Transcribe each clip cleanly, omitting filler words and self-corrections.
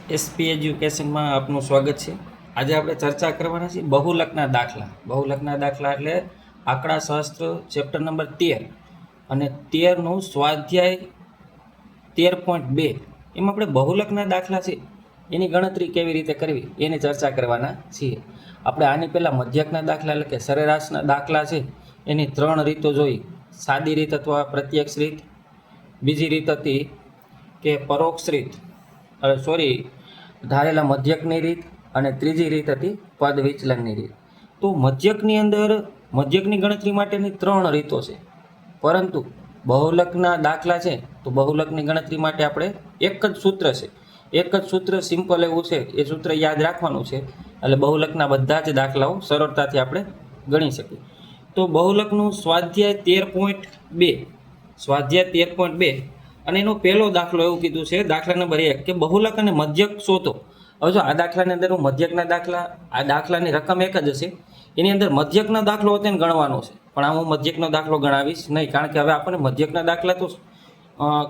SP એજ્યુકેશનમાં આપનું સ્વાગત છે। આજે આપણે ચર્ચા કરવાના છીએ બહુલકના દાખલા। બહુલકના દાખલા એટલે આંકડાશાસ્ત્ર ચેપ્ટર નંબર 13 અને 13નું સ્વાધ્યાય 13.2 એમાં આપણે બહુલકના દાખલા છે એની ગણતરી કેવી રીતે કરવી એની ચર્ચા કરવાના છીએ। આપણે આની પહેલાં મધ્યકના દાખલા એટલે કે સરેરાશના દાખલા છે એની 3 રીતો જોઈ। સાદી રીત અથવા પ્રત્યક્ષ રીત, બીજી રીત હતી કે પરોક્ષ રીત ધારેલા મધ્યકની રીત, અને ત્રીજી રીત હતી પદ વિચલનની રીત। તો મધ્યકની અંદર મધ્યકની ગણતરી માટેની 3 રીતો છે, પરંતુ બહુલકના દાખલા છે તો બહુલકની ગણતરી માટે આપણે એક જ સૂત્ર છે, એક જ સૂત્ર સિમ્પલ એવું છે, એ સૂત્ર યાદ રાખવાનું છે એટલે બહુલકના બધા જ દાખલાઓ સરળતાથી આપણે ગણી શકીએ। તો બહુલકનું સ્વાધ્યાય 13.2 સ્વાધ્યાય 13.2 અને એનો પહેલો દાખલો એવું કીધું છે, દાખલા નંબર 1 કે બહુલક અને મધ્યક શોધો। હવે જો આ દાખલાની અંદર હું મધ્યકના દાખલા, આ દાખલાની રકમ એક જ હશે, એની અંદર મધ્યકનો દાખલો હતો એને ગણવાનો છે, પણ આ હું મધ્યકનો દાખલો ગણાવીશ નહીં, કારણ કે હવે આપણને મધ્યકના દાખલા તો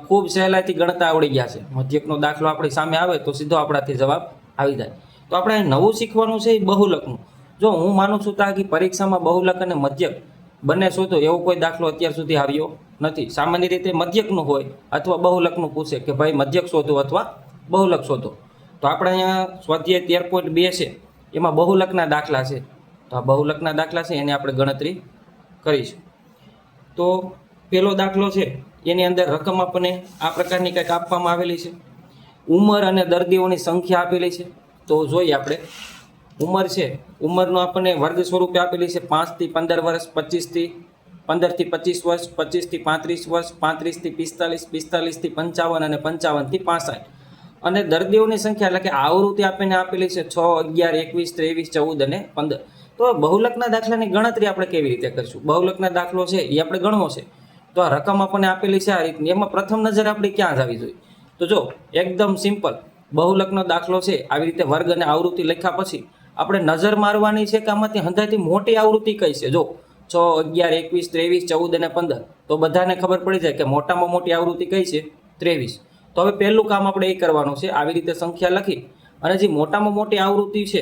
ખૂબ સહેલાઈથી ગણતા આવડી ગયા છે। મધ્યકનો દાખલો આપણી સામે આવે તો સીધો આપણાથી જવાબ આવી જાય। તો આપણે નવું શીખવાનું છે એ બહુલકનું। જો હું માનું છું કે પરીક્ષામાં બહુલક અને મધ્યક બંને શોધો એવો કોઈ દાખલો અત્યાર સુધી આવ્યો નથી। સામાન્ય રીતે મધ્યકનું હોય અથવા બહુલકનું પૂછે કે ભાઈ મધ્યક શોધો અથવા બહુલક શોધો। તો આપણે અહીંયા સ્વાધ્યાય 13.2 છે એમાં બહુલકના દાખલા છે, તો આ બહુલકના દાખલા છે એની આપણે ગણતરી કરીશું। તો પહેલો દાખલો છે એની અંદર રકમ આપણને આ પ્રકારની કંઈક આપવામાં આવેલી છે, ઉંમર અને દર્દીઓની સંખ્યા આપેલી છે। તો જોઈએ આપણે ઉંમર છે, ઉંમરનો આપણને વર્ગ સ્વરૂપે આપેલી છે 5 થી 15 વર્ષ, 15 થી 25 વર્ષ, 25 થી 35 વર્ષ, 35 થી 45, 45 થી 55 અને 55 થી 65। અને દર્દીઓની સંખ્યા એટલે કે આવૃત્તિ આપણને આપેલી છે 6, 11, 21, 23, 14 અને 15। તો બહુલકના દાખલાની ગણતરી આપણે કેવી રીતે કરીશું? બહુલકના દાખલો છે એ આપણે ગણવો છે, તો આ રકમ આપણને આપેલી છે આ રીતની, એમાં પ્રથમ નજર આપણે ક્યાં જ આવી જોઈએ? તો જો એકદમ સિમ્પલ બહુલકનો દાખલો છે, આવી રીતે વર્ગ અને આવૃત્તિ લખ્યા પછી આપણે નજર મારવાની છે કે આમાંથી હંધાઈથી મોટી આવૃત્તિ કઈ છે। જો 6, 11, 21, 23, 14 અને 15, તો બધાને ખબર પડી જાય કે મોટામાં મોટી આવૃત્તિ કઈ છે? 23। તો હવે પહેલું કામ આપણે એ કરવાનું છે, આવી રીતે સંખ્યા લખી અને જે મોટામાં મોટી આવૃત્તિ છે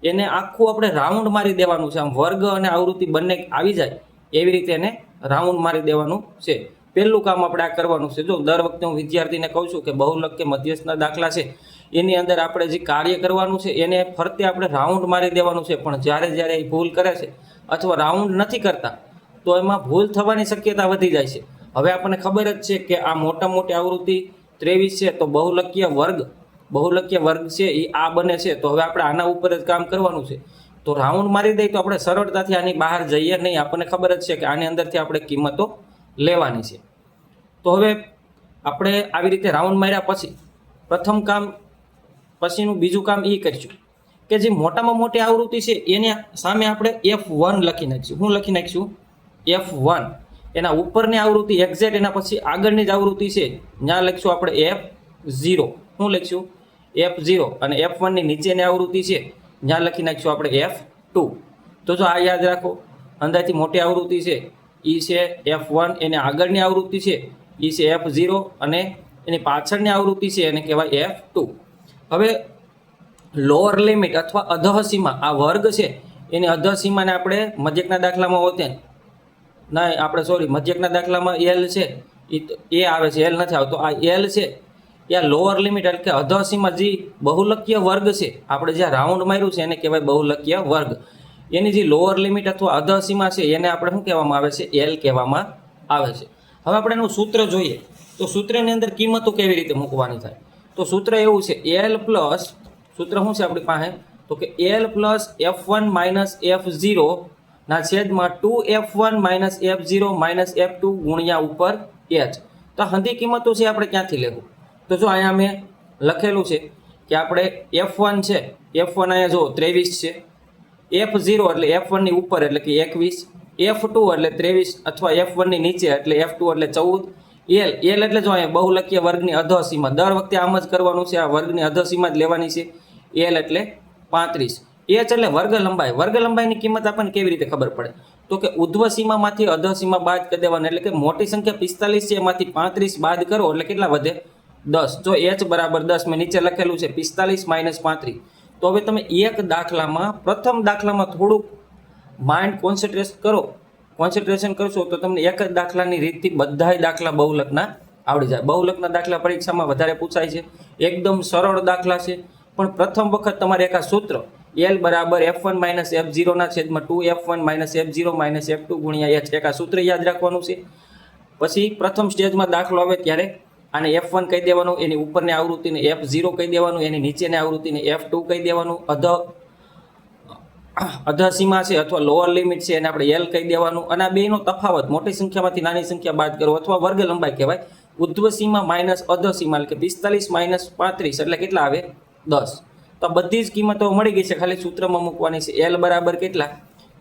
એને આખું આપણે રાઉન્ડ મારી દેવાનું છે, આમ વર્ગ અને આવૃત્તિ બંને આવી જાય એવી રીતે એને રાઉન્ડ મારી દેવાનું છે। પહેલું કામ આપણે આ કરવાનું છે। જો દર વખતે હું વિદ્યાર્થીને કહું છું કે બહુલક કે મધ્યસ્થના દાખલા છે એની અંદર આપણે જે કાર્ય કરવાનું છે એને ફરતે આપણે રાઉન્ડ મારી દેવાનું છે, પણ જ્યારે જ્યારે એ ભૂલ કરે છે અથવા રાઉન્ડ નથી કરતા તો એમાં ભૂલ થવાની શક્યતા વધી જાય છે। હવે આપણને ખબર જ છે કે આ મોટામાં મોટી આવૃત્તિ 23 છે, તો બહુલકીય વર્ગ છે એ આ બને છે, તો હવે આપણે આના ઉપર જ કામ કરવાનું છે। તો રાઉન્ડ મારી દઈએ તો આપણે સરળતાથી આની બહાર જઈએ નહીં, આપણને ખબર જ છે કે આની અંદરથી આપણે કિંમતો લેવાની છે। તો હવે આપણે આવી રીતે રાઉન્ડ માર્યા પછી પ્રથમ કામ પછીનું બીજું કામ એ કરીશું કે જે મોટામાં મોટી આવૃત્તિ છે એની સામે આપણે F1 લખી નાખીશું। શું લખી નાખીશું? F1। એના ઉપરની આવૃત્તિ એક્ઝેક્ટ એના પછી આગળની જ આવૃત્તિ છે ત્યાં લખીશું આપણે F0। શું લખીશું? F0। અને F1 ની નીચેની આવૃત્તિ છે ત્યાં લખી નાખીશું આપણે F2। તો જો આ યાદ રાખો, અંદાજથી મોટી આવૃત્તિ છે એ છે F1, એને આગળની આવૃત્તિ છે એ છે F0 અને એની પાછળની આવૃત્તિ છે એને કહેવાય F2। હવે લોઅર લિમિટ અથવા અધઃસીમા, આ વર્ગ છે એની અધઃસીમાને આપણે મધ્યકના દાખલામાં હોતે મધ્યકના દાખલામાં L છે એ આવે છે, L નથી આવતો, આ L છે એ લોઅર લિમિટ એટલે કે અધઃસીમા જે બહુલકીય વર્ગ છે, આપણે જ્યાં રાઉન્ડ માર્યું છે એને કહેવાય બહુલકીય વર્ગ, એની જે લોઅર લિમિટ અથવા અધઃસીમા છે એને આપણે શું કહેવામાં આવે છે? L કહેવામાં આવે છે। હવે આપણે એનું સૂત્ર જોઈએ તો સૂત્રની અંદર કિંમતો કેવી રીતે મૂકવાની થાય? તો સૂત્ર એવું છે L પ્લસ, સૂત્ર શું છે આપણી પાસે? તો કે L plus F1 minus F0 ના છેદમાં 2F1 minus F0 minus F2 ગુણ્યા ઉપર H। તો હંધી કિંમતો છે આપણે ક્યાંથી લેવું? તો જો અહીંયા મેં લખેલું છે કે આપણે F1 છે, F1 અહીંયા જો 23 છે, F0 એટલે F1 ની ઉપર એટલે કે 21, F2 એટલે 23 અથવા F1 ની નીચે એટલે F2 એટલે 14, L એટલે જો અહીંયા બહુલકીય વર્ગની અધઃસીમા, દર વખતે આમ જ કરવાનું છે, આ વર્ગની અધઃસીમા જ લેવાની છે, L એટલે 35, H એટલે વર્ગ લંબાઈની કિંમત આપણને કેવી રીતે ખબર પડે? તો કે ઉધ્વ સીમામાંથી અધઃસીમા બાદ કરી દેવાની, એટલે કે મોટી સંખ્યા 45 છે એમાંથી 35 બાદ કરો એટલે કેટલા વધે? 10, જો h બરાબર 10 મેં નીચે લખેલું છે 45 - 35. તો હવે તમે એક દાખલામાં પ્રથમ દાખલામાં થોડુંક માઇન્ડ કોન્સન્ટ્રેશન કરશો તો તમને એક જ દાખલાની રીતથી બધાય દાખલા બહુલકના આવડી જાય. બહુલકના દાખલા પરીક્ષામાં વધારે પૂછાય છે, એકદમ સરળ દાખલા છે, પણ પ્રથમ વખત તમારે એક આ સૂત્ર L બરાબર F1 - F0 ના છેદમાં 2F1 - F0 - F2 ગુણ્યા h, એક આ સૂત્ર યાદ રાખવાનું છે. પછી પ્રથમ સ્ટેજમાં દાખલો આવે ત્યારે આને F1 કહી દેવાનું, એની ઉપરની આવૃત્તિને F0 કહી દેવાનું, એની નીચેની આવૃત્તિને F2 કહી દેવાનું, અધસીમા છે અથવા લોઅર લિમિટ છે એને આપણે L કહી દેવાનું, અને આ બેનો તફાવત મોટી સંખ્યામાંથી નાની સંખ્યા બાદ કરો અથવા વર્ગ લંબાઈ કહેવાય. ઉધ્વ સીમા માઇનસ અધસીમા એટલે કે 45 - 35 એટલે કેટલા આવે? 10. તો બધી જ કિંમતો મળી ગઈ છે, ખાલી સૂત્રમાં મૂકવાની છે. L બરાબર કેટલા?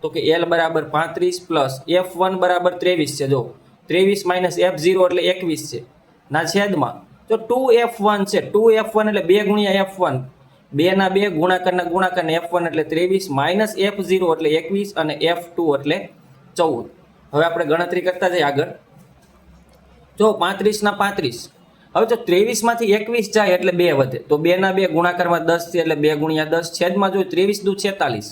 તો કે L બરાબર 35 પ્લસ F1 બરાબર 23 છે. જો 23 - F0 એટલે 21 છે ના છેદમાં તો 2F1 છે. 2F1 એટલે 2 ગુણ્યા F1, 2 ના 2 ગુણાકારના ગુણાકાર F1 એટલે 23 માઇનસ F0 એટલે 21 અને F2 એટલે 14. હવે આપણે ગણતરી કરતા જઈએ આગળ. જો 35 ના 35, હવે જો 23 માંથી 21 જાય એટલે 2 વધે, તો 2 ના 2 ગુણાકારમાં 10 છે એટલે 2 ગુણ્યા 10 છેદમાં જો 23 દુ 46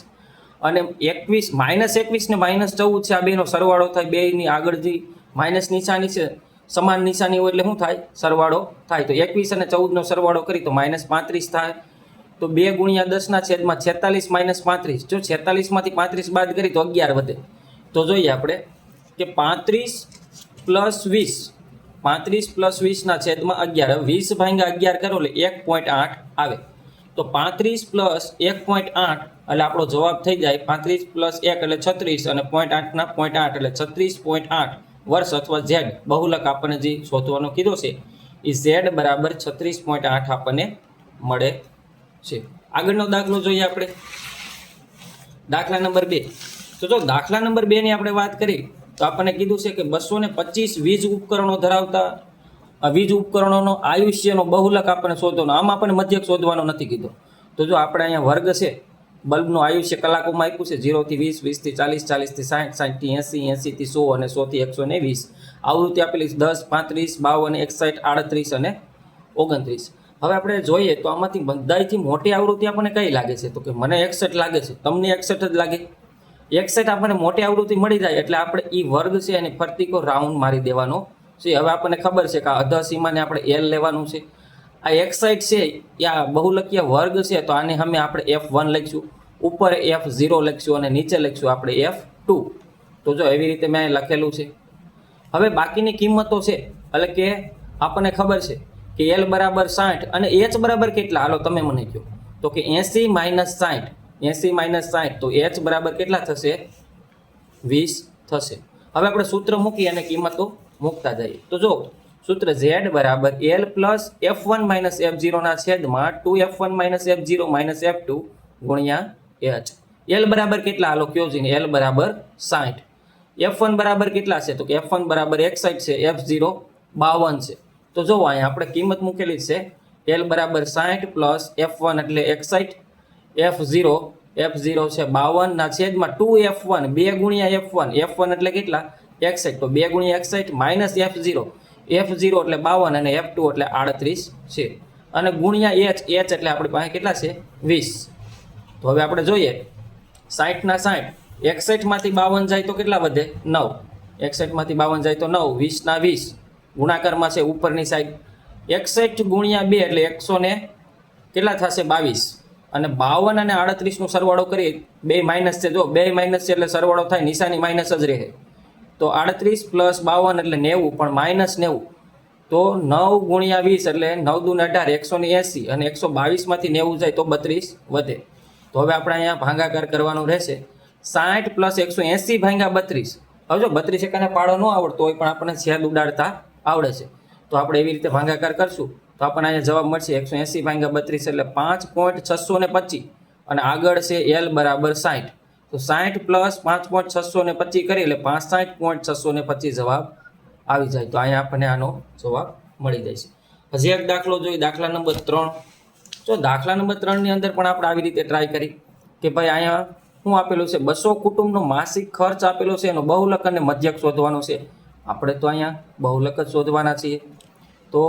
અને 21 માઇનસ 21 ને માઇનસ 14 છે, આ બેનો સરવાળો થાય. બેની આગળ જે માઇનસ નિશાની છે સમાન નિશાની હોય એટલે શું થાય? સરવાળો થાય. તો 21 અને 14નો સરવાળો કરી તો -35 થાય. તો 2 ગુણ્યા 10 ના છેદમાં 46 - 35, જો 46 માંથી 35 બાદ કરી તો 11 વધે. તો જોઈએ આપણે કે 35 પ્લસ 20, 35 પ્લસ 20 ના છેદમાં 11, 20 ભાગ્યા 11 કરો એટલે 1.8 આવે. તો 35 પ્લસ 1.8 એટલે આપણો જવાબ થઈ જાય 35 પ્લસ 1 એટલે 36 અને 0.8 ના 0.8 એટલે 36.8 વર્ષ અથવા Z બહુલક આપણને જે શોધવાનો કીધો છે એ Z બરાબર 36.8 આપણને મળે છે. આગળનો દાખલો જોઈએ આપણે, દાખલા નંબર 2. તો જો દાખલા નંબર 2 ની આપણે વાત કરી તો આપણને કીધું છે કે 225 વીજ ઉપકરણો ધરાવતા વીજ ઉપકરણોનો આયુષ્યનો બહુલક આપણને શોધવાનો. આમ આપણને મધ્યક શોધવાનો નથી કીધો. તો જો આપણે અહીંયા વર્ગ છે, બલ્બનું આયુષ્ય કલાકોમાં આપ્યું છે 0 થી 20, 20 થી 40, 40 થી 60, 60 થી 80, 80 થી 100 અને 100 થી 120. આવૃત્તિ આપેલી 10, 35, 52, 61, 38 અને 29. હવે આપણે જોઈએ તો આમાંથી બધાયથી મોટી આવૃત્તિ આપણને કઈ લાગે છે? તો કે મને 61 લાગે છે, તમને 61 જ લાગે. 61 આપણને મોટી આવૃત્તિ મળી જાય એટલે આપણે એ વર્ગ છે એને ફરતીકો રાઉન્ડ મારી દેવાનો છે. હવે આપણને ખબર છે કે આ અધસીમાને આપણે L લેવાનું છે. આ 61 છે એ આ બહુલકીય વર્ગ છે, તો આને અમે આપણે F1 લખીશું, ઉપર F0 લખીશું અને નીચે લખીશું આપણે F2. તો જો એવી રીતે મેં લખેલું છે. હવે બાકીની કિંમતો છે એટલે કે આપણને ખબર છે કે L બરાબર 60 અને H બરાબર કેટલા? હાલો તમે મને કહો. તો કે 80 - 60, 80 - 60 તો H બરાબર કેટલા થશે? 20 થશે. હવે આપણે સૂત્ર મૂકી અને કિંમતો મૂકતા જઈએ. તો જો સૂત્ર Z બરાબર L પ્લસ F1 - F0 ના છેદમાં 2F1 - F0 - F2 ગુણ્યા H. L બરાબર કેટલા? હાલો કયો છે? L બરાબર 60. F1 બરાબર કેટલા છે? તો કે F1 બરાબર 61 છે, F0 52 છે. તો જો અહીંયા આપણે કિંમત મૂકેલી છે L બરાબર 60 પ્લસ F1 એટલે 61, F0 છે 52 ના છેદમાં 2F1, 2 ગુણ્યા F1 એટલે કેટલા? 61, તો 2 ગુણ્યા 61 માઇનસ F0 એટલે 52 અને F2 એટલે 38 છે અને ગુણ્યા H એટલે આપણી પાસે કેટલા છે? 20. તો હવે આપણે જોઈએ 60 ના 60, 61 માંથી 52 જાય તો કેટલા વધે? 9. 61 માંથી 52 જાય તો 9, 20 ના 20 ગુણાકારમાં છે ઉપરની સાઈડ 61 ગુણ્યા 2 એટલે 100 ને કેટલા થશે? 22 અને 52 અને 38 નો સરવાળો કરીએ, બે માઇનસ છે, જો બે માઇનસ છે એટલે સરવાળો થાય, નિશાની માઇનસ જ રહે. તો 38 પ્લસ 52 એટલે 90 પણ માઇનસ 90, તો 9 ગુણ્યા 20 એટલે 9 દુ 18, 180 અને 122 માંથી 90 જાય તો 32 વધે. તો હવે આપણે અહીંયા ભાગાકાર કરવાનું રહેશે 60 પ્લસ 180 ભાગ્યા 32. હવે જો 32 એકાને પાડો ન આવડતો હોય પણ આપણને છેદ ઉડાડતા આવડે છે, તો આપણે એવી રીતે ભાગાકાર કરશું તો આપણને અહીંયા જવાબ મળશે 180 ભાગ્યા 32 એટલે 5.625 અને આગળ છે L બરાબર 60. તો 60 પ્લસ 5.625 કરી એટલે 65.625 જવાબ આવી જાય. તો અહીંયા આપણને આનો જવાબ મળી જાય છે. હજી એક દાખલો જોઈએ, દાખલા નંબર 3. જો દાખલા નંબર 3 ની અંદર પણ આપણે આવી રીતે ટ્રાય કરી કે ભાઈ અહીંયા શું આપેલું છે? 200 કુટુંબનો માસિક ખર્ચ આપેલો છે, એનો બહુલક અને મધ્યક શોધવાનો છે. આપણે તો અહીંયા બહુલક જ શોધવાના છીએ. તો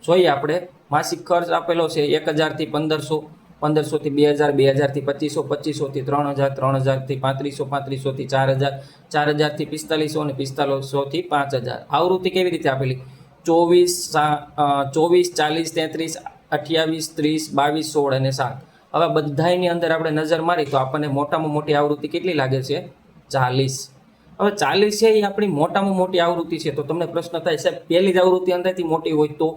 જોઈએ આપણે માસિક ખર્ચ આપેલો છે 1000 થી 1500, 1500 થી 2000, 2000 થી 2500, 2500 થી 3000, 3000 થી 3500, 3500 થી 4000, 4000 થી 4500 અને 4500 થી 5000. આવૃત્તિ કેવી રીતે આપેલી? 24, 40, 33, 28, 30, 22, 16 અને 7. હવે બધાની અંદર આપણે નજર મારી તો આપણને મોટામાં મોટી આવૃત્તિ કેટલી લાગે છે? 40. હવે 40 છે એ આપણી મોટામાં મોટી આવૃત્તિ છે. તો તમને પ્રશ્ન થાય, સાહેબ પહેલી જ આવૃત્તિ અંદરથી મોટી હોય તો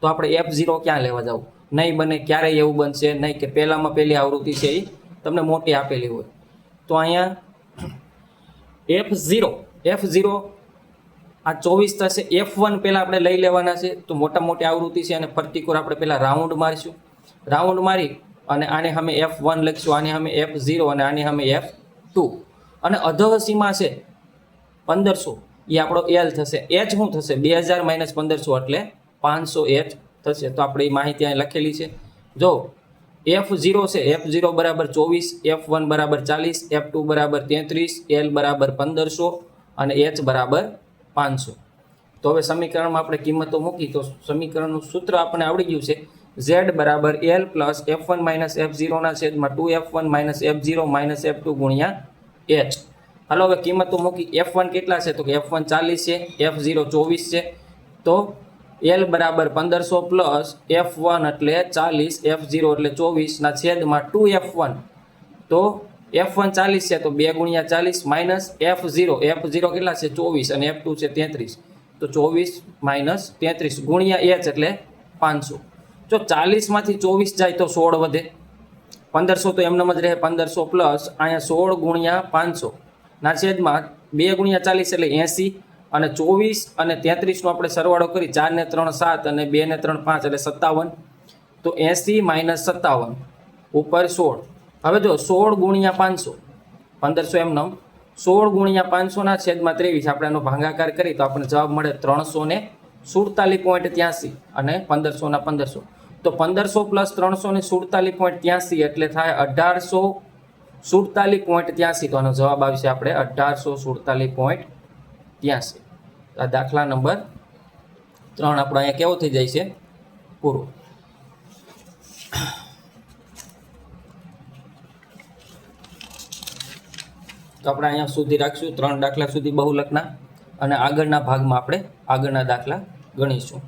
આપણે F0 ક્યાં લેવા જવું? નહીં બને, ક્યારેય એવું બનશે નહીં કે પહેલામાં પહેલી આવૃત્તિ છે એ તમને મોટી આપેલી હોય. તો અહીંયા F0 આ 24 થશે. F1 પહેલાં આપણે લઈ લેવાના છે. તો મોટા મોટી આવૃત્તિ છે અને પર્ટિક્યુલર આપણે પહેલાં રાઉન્ડ મારીશું. રાઉન્ડ મારી અને આને અમે F1 લખીશું, આને અમે F0 અને આને અમે F2. અને અધઃ સીમા છે 1500, એ આપણો L થશે. H શું થશે? 2000 - 1500 એટલે 500 H થશે. તો આપણે એ માહિતી અહીં લખેલી છે. જો F0 છે, F0 બરાબર 24, F1 બરાબર 40, F2 બરાબર 33, L બરાબર 1500 અને H બરાબર 500. તો હવે સમીકરણમાં આપણે કિંમતો મૂકી તો સમીકરણનું સૂત્ર આપણને આવડી ગયું છે. Z બરાબર L plus F1 minus F0 ના છેદમાં 2F1 minus F0 minus F2 ગુણ્યા H. હાલો હવે કિંમતો મૂકી. F1 કેટલા છે? તો કે F1 40 છે, F0 24 છે. તો L બરાબર 1500 પ્લસ F1 એટલે 40, F0 એટલે 24 ના છેદમાં 2F1. તો F1 40 છે તો 2 ગુણ્યા 40 માઇનસ F0 કેટલા છે? 24 અને F2 છે 33. તો 24 માઇનસ 33 ગુણ્યા H એટલે 500. જો 40 માંથી 24 જાય તો 16 વધે. 1500 તો એમનેમ જ રહે. 1500 પ્લસ અહીંયા 16 ગુણ્યા 500 ના છેદમાં 2 ગુણ્યા 40 એટલે 80 અને 24 અને 33 નો આપણે સરવાળો કરી. 4 ને 3 7 અને 2 ને 3 5 એટલે 57. તો 80 માઇનસ 57 ઉપર 16. હવે જો 16 ગુણ્યા 500, 1500 એમનેમ, 16 ગુણ્યા 500 ના છેદમાં 23 આપણે એનો ભાગાકાર કરી તો આપણને જવાબ મળે 347.83 અને 1500 ના 1500. તો 1500 પ્લસ 347.83 એટલે થાય 1847.83. તો આનો જવાબ આવશે આપણે 1847.83. આ દાખલા નંબર 3 આપણો અહીંયા કેવો થઈ જાય છે? પૂરો. તો આપણે અહીંયા સુધી રાખશું. 3 દાખલા સુધી બહુલકના અને આગળના ભાગમાં આપણે આગળના દાખલા ગણીશું.